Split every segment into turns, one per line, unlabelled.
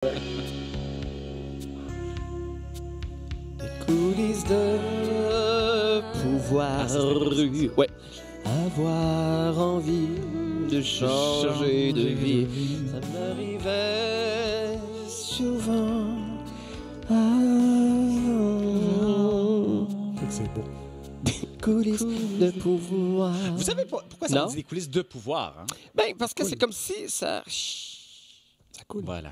Des coulisses de pouvoir. Ouais. Avoir envie de changer de vie. Ça m'arrivait souvent.
C'est beau.
Des coulisses de pouvoir.
Vous savez pourquoi ça dit des coulisses de pouvoir? Hein?
Ben, parce que c'est comme si ça...
Ça coule.
Voilà.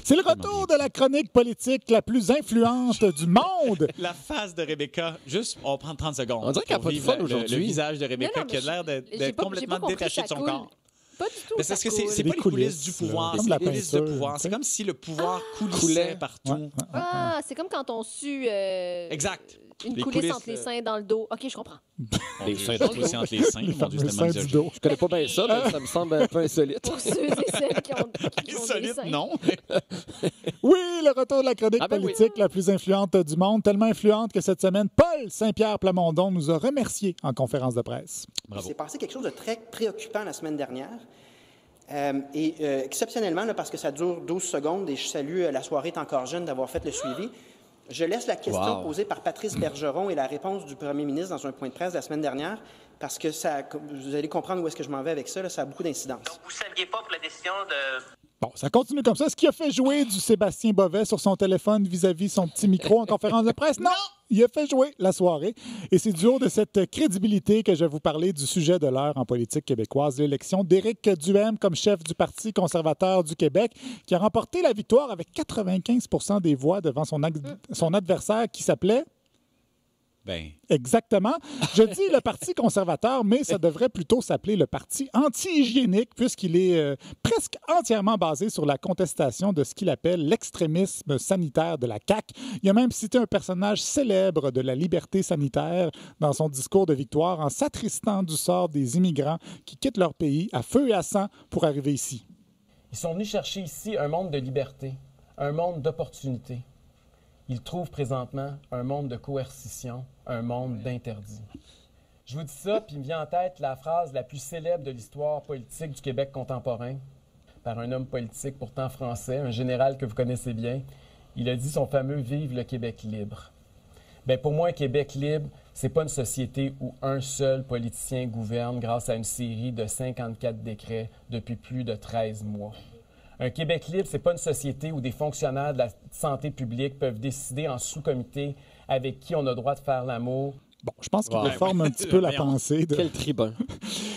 C'est le retour de la chronique politique la plus influente du monde.
La face de Rebecca, juste, on prend 30 secondes.
On dirait qu'elle n'a pas de fun aujourd'hui.
Le visage de Rebecca qui a l'air d'être complètement détaché de son corps.
Pas du tout.
Mais c'est parce que c'est pas les coulisses du pouvoir, c'est les coulisses de pouvoir. C'est comme si le pouvoir coulait partout.
Ouais.
Ah, c'est comme quand on sue
Exact.
une
Les
coulisse
coulisses,
entre les seins dans le dos. OK, je comprends.
Les seins entre les seins. Mon Dieu, c'était
Le sein du dos.
Je connais pas bien ça, mais ça me semble un peu insolite.
Pour ceux et celles qui ont des
Insolite,
seins.
non.
Oui, le retour de la chronique
ben
politique la plus influente du monde, tellement influente que cette semaine, Paul Saint-Pierre Plamondon nous a remerciés en conférence de presse.
Bravo.
Il s'est passé quelque chose de très préoccupant la semaine dernière. Exceptionnellement, là, parce que ça dure 12 secondes et je salue la soirée est encore jeune d'avoir fait le suivi, je laisse la question posée par Patrice Bergeron et la réponse du premier ministre dans un point de presse la semaine dernière parce que ça, vous allez comprendre où est-ce que je m'en vais avec ça, là, ça a beaucoup d'incidence.
Donc, vous ne saviez pas pour la décision de...
Bon, ça continue comme ça. Ce qui a fait jouer du Sébastien Bovet sur son téléphone vis-à-vis son petit micro en conférence de presse? Non! Il a fait jouer la soirée. Et c'est du haut de cette crédibilité que je vais vous parler du sujet de l'heure en politique québécoise, l'élection d'Éric Duhaime comme chef du Parti conservateur du Québec, qui a remporté la victoire avec 95 % des voix devant son adversaire qui s'appelait...
Ben,
Exactement. Je dis le Parti conservateur, mais ça devrait plutôt s'appeler le Parti anti-hygiénique, puisqu'il est presque entièrement basé sur la contestation de ce qu'il appelle l'extrémisme sanitaire de la CAQ. Il a même cité un personnage célèbre de la liberté sanitaire dans son discours de victoire en s'attristant du sort des immigrants qui quittent leur pays à feu et à sang pour arriver ici.
Ils sont venus chercher ici un monde de liberté, un monde d'opportunités. Ils trouvent présentement un monde de coercition, un monde d'interdits. Je vous dis ça, puis il me vient en tête la phrase la plus célèbre de l'histoire politique du Québec contemporain, par un homme politique pourtant français, un général que vous connaissez bien. Il a dit son fameux « Vive le Québec libre ». Bien, pour moi, un Québec libre, c'est pas une société où un seul politicien gouverne grâce à une série de 54 décrets depuis plus de 13 mois. Un Québec libre, c'est pas une société où des fonctionnaires de la santé publique peuvent décider en sous-comité avec qui on a le droit de faire l'amour.
Bon, je pense qu'il reforme un petit peu la pensée.
Quel tribun.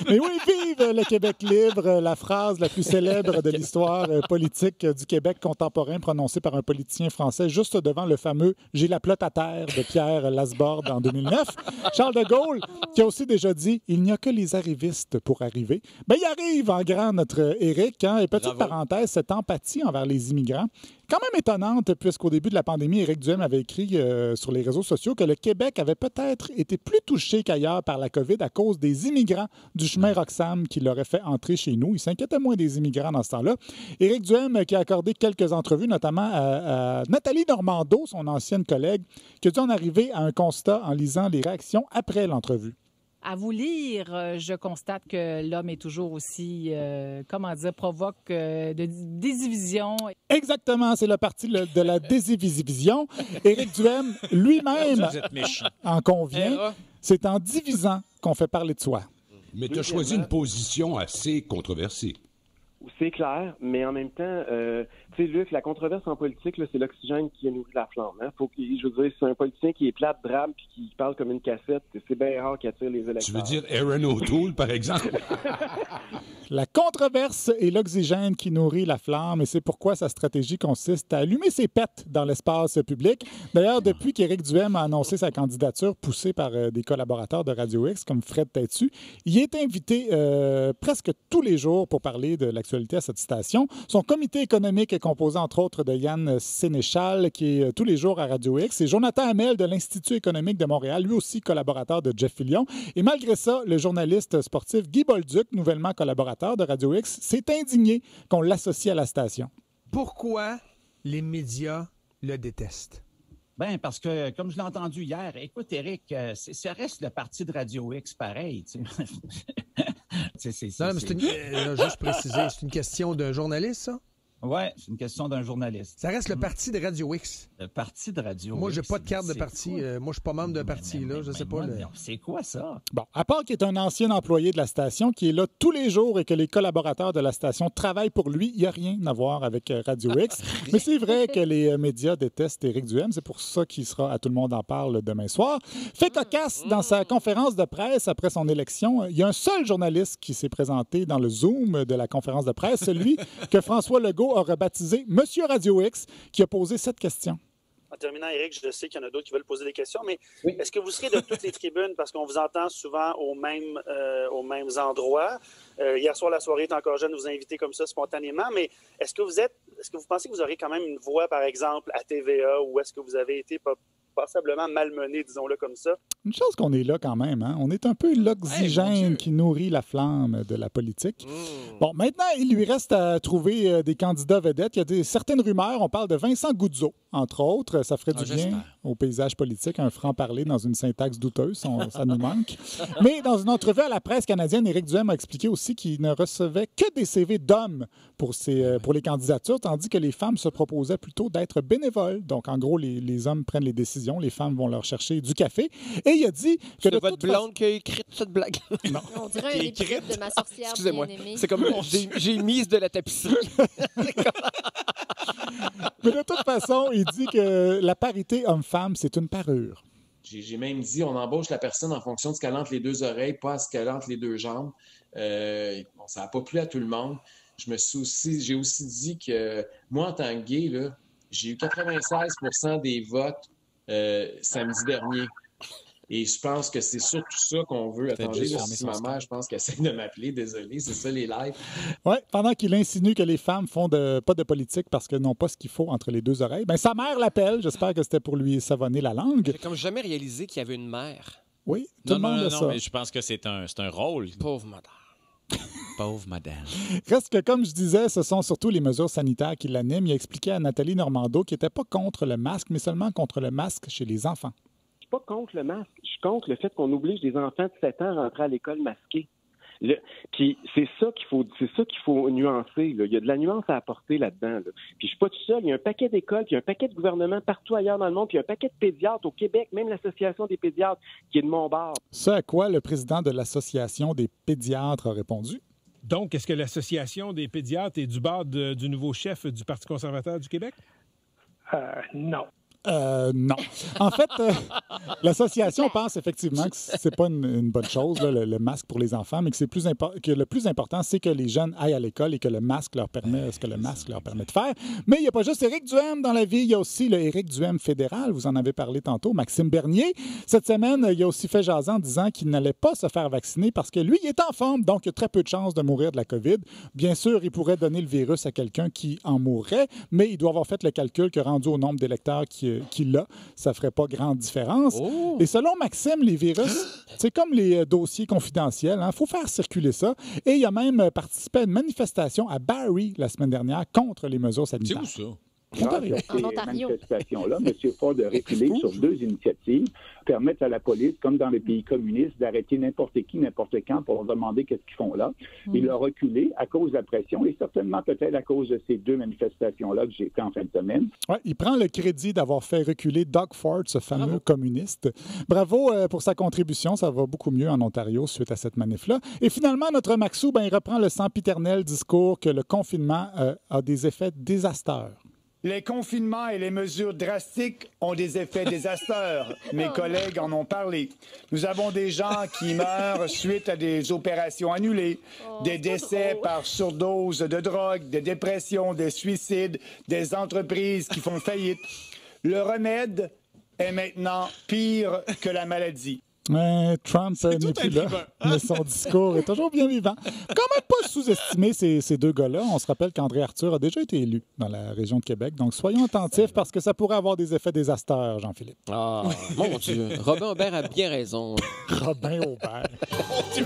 Mais oui, vive le Québec libre, la phrase la plus célèbre de l'histoire politique du Québec contemporain prononcée par un politicien français juste devant le fameux « J'ai la plotte à terre » de Pierre Lasborde en 2009. Charles de Gaulle, qui a aussi déjà dit « Il n'y a que les arrivistes pour arriver ». Ben, il arrive en grand notre Éric. Hein, et petite parenthèse, cette empathie envers les immigrants, quand même étonnante, puisqu'au début de la pandémie, Éric Duhaime avait écrit sur les réseaux sociaux que le Québec avait peut-être été plus touché qu'ailleurs par la COVID à cause des immigrants du chemin Roxham qui l'auraient fait entrer chez nous. Il s'inquiétait moins des immigrants dans ce temps-là. Éric Duhaime qui a accordé quelques entrevues, notamment à Nathalie Normando, son ancienne collègue, qui a dû en arriver à un constat en lisant les réactions après l'entrevue.
À vous lire, je constate que l'homme est toujours aussi, provoque de dédivision.
Exactement, c'est le parti de la dédivision. Éric Duhaime lui-même en convient. C'est en divisant qu'on fait parler de soi.
Mais tu as choisi une position assez controversée.
C'est clair, mais en même temps, tu sais, Luc, la controverse en politique, là, c'est l'oxygène qui a nourri la flamme. Hein? Je veux dire, c'est un politicien qui est plate, drabe, puis qui parle comme une cassette. C'est bien rare qu'il attire les électeurs.
Tu veux dire Aaron O'Toole, par exemple?
La controverse est l'oxygène qui nourrit la flamme et c'est pourquoi sa stratégie consiste à allumer ses pets dans l'espace public. D'ailleurs, depuis qu'Éric Duhaime a annoncé sa candidature, poussée par des collaborateurs de Radio X comme Fred Têtu, il est invité presque tous les jours pour parler de l'actualité à cette station. Son comité économique est composé entre autres de Yann Sénéchal, qui est tous les jours à Radio X, et Jonathan Hamel de l'Institut économique de Montréal, lui aussi collaborateur de Jeff Fillion. Et malgré ça, le journaliste sportif Guy Bolduc, nouvellement collaborateur de Radio X, s'est indigné qu'on l'associe à la station.
Pourquoi les médias le détestent?
Ben parce que, comme je l'ai entendu hier, écoute, Éric, ça reste le parti de Radio X pareil.
Non, mais juste préciser, c'est une question d'un journaliste, ça?
Oui, c'est une question d'un journaliste.
Ça reste le parti de Radio X.
Le parti de Radio X.
Moi, j'ai pas de carte de parti. Moi, je suis pas membre d'un parti, là. Je sais pas.
C'est quoi ça?
Bon, à part qu'il est un ancien employé de la station qui est là tous les jours et que les collaborateurs de la station travaillent pour lui, il n'y a rien à voir avec Radio X. Mais c'est vrai que les médias détestent Éric Duhem. C'est pour ça qu'il sera à Tout le monde en parle demain soir. Fait cocasse, dans sa conférence de presse après son élection, il y a un seul journaliste qui s'est présenté dans le Zoom de la conférence de presse, celui que François Legault a rebaptisé Monsieur Radio X, qui a posé cette question.
En terminant, Éric, je sais qu'il y en a d'autres qui veulent poser des questions, mais est-ce que vous serez de toutes les tribunes, parce qu'on vous entend souvent aux mêmes endroits? Hier soir, la soirée est encore jeune, vous invitez comme ça spontanément, mais est-ce que vous pensez que vous aurez quand même une voix, par exemple, à TVA, ou est-ce que vous avez été passablement malmené, disons-le comme ça?
Une chose qu'on est là quand même, hein? On est un peu l'oxygène qui nourrit la flamme de la politique. Bon, maintenant, il lui reste à trouver des candidats vedettes. Il y a certaines rumeurs. On parle de Vincent Goudzo, entre autres. Ça ferait du bien au paysage politique, un franc-parler dans une syntaxe douteuse. Ça nous manque. Mais dans une entrevue à la presse canadienne, Éric Duhem a expliqué aussi qu'il ne recevait que des CV d'hommes pour les candidatures, tandis que les femmes se proposaient plutôt d'être bénévoles. Donc, en gros, les hommes prennent les décisions, les femmes vont leur chercher du café. Et il a dit que...
C'est votre blonde qui a écrit cette blague.
Non.
On dirait un épisode de Ma sorcière
Excusez-moi.
bien-aimée.
C'est comme j'ai mise de la tapisserie.
Mais de toute façon, il dit que la parité homme-femme, c'est une parure.
J'ai même dit, on embauche la personne en fonction de ce qu'elle entre les deux oreilles, pas à ce qu'elle entre les deux jambes. Ça n'a pas plu à tout le monde. J'ai aussi dit que moi, en tant que gay, là, j'ai eu 96% des votes samedi dernier. Et je pense que c'est surtout ça qu'on veut. Attendez, si ma mère, je pense qu'elle essaie de m'appeler. Désolé, c'est ça les lives.
Oui, pendant qu'il insinue que les femmes font pas de politique parce qu'elles n'ont pas ce qu'il faut entre les deux oreilles, ben sa mère l'appelle. J'espère que c'était pour lui savonner la langue.
J'ai comme jamais réalisé qu'il y avait une mère.
Oui, tout le monde a ça.
Non, mais je pense que c'est un rôle.
Pauvre madame.
Pauvre madame.
Reste que, comme je disais, ce sont surtout les mesures sanitaires qui l'animent. Il a expliqué à Nathalie Normando qu'il n'était pas contre le masque, mais seulement contre le masque chez les enfants.
Je suis pas contre le masque. Je suis contre le fait qu'on oblige les enfants de 7 ans à rentrer à l'école masqués. Puis c'est ça qu'il faut nuancer. Là. Il y a de la nuance à apporter là-dedans. Là. Puis je suis pas tout seul. Il y a un paquet d'écoles, puis un paquet de gouvernements partout ailleurs dans le monde, puis un paquet de pédiatres au Québec, même l'Association des pédiatres qui est de mon bord.
Ce à quoi le président de l'Association des pédiatres a répondu.
Donc, est-ce que l'Association des pédiatres est du bord du nouveau chef du Parti conservateur du Québec?
Non.
Non. En fait, l'association pense effectivement que c'est pas une bonne chose, là, le masque pour les enfants, mais que le plus important, c'est que les jeunes aillent à l'école et que le masque leur permet ce que le masque leur permet de faire. Mais il n'y a pas juste Éric Duhem dans la vie, il y a aussi le Éric Duhem fédéral, vous en avez parlé tantôt, Maxime Bernier. Cette semaine, il a aussi fait jaser en disant qu'il n'allait pas se faire vacciner parce que lui, il est en forme, donc il y a très peu de chances de mourir de la COVID. Bien sûr, il pourrait donner le virus à quelqu'un qui en mourrait, mais il doit avoir fait le calcul que rendu au nombre d'électeurs qu'il a, ça ne ferait pas grande différence. Oh. Et selon Maxime, les virus, c'est comme les dossiers confidentiels. Il faut faire circuler ça. Et il a même participé à une manifestation à Barrie la semaine dernière contre les mesures sanitaires.
C'est où ça?
Grâce à ces manifestations-là, M. Ford a reculé sur 2 initiatives, permettre à la police, comme dans les pays communistes, d'arrêter n'importe qui, n'importe quand pour leur demander qu'est-ce qu'ils là. Il a reculé à cause de la pression et certainement peut-être à cause de ces 2 manifestations-là que j'ai fait en fin de semaine.
Ouais, il prend le crédit d'avoir fait reculer Doug Ford, ce fameux communiste. Bravo pour sa contribution. Ça va beaucoup mieux en Ontario suite à cette manif-là. Et finalement, notre Maxou, il reprend le sempiternel discours que le confinement a des effets désastreux.
Les confinements et les mesures drastiques ont des effets désastreux. Mes collègues en ont parlé. Nous avons des gens qui meurent suite à des opérations annulées, des décès par surdose de drogue, des dépressions, des suicides, des entreprises qui font faillite. Le remède est maintenant pire que la maladie.
Trump n'est plus là, mais son discours est toujours bien vivant. Quand même pas sous-estimer ces 2 gars-là. On se rappelle qu'André Arthur a déjà été élu dans la région de Québec. Donc, soyons attentifs parce que ça pourrait avoir des effets désastreux, Jean-Philippe.
Ah, mon Dieu. Robin Aubert a bien raison.
Robin Aubert.
Mon Dieu.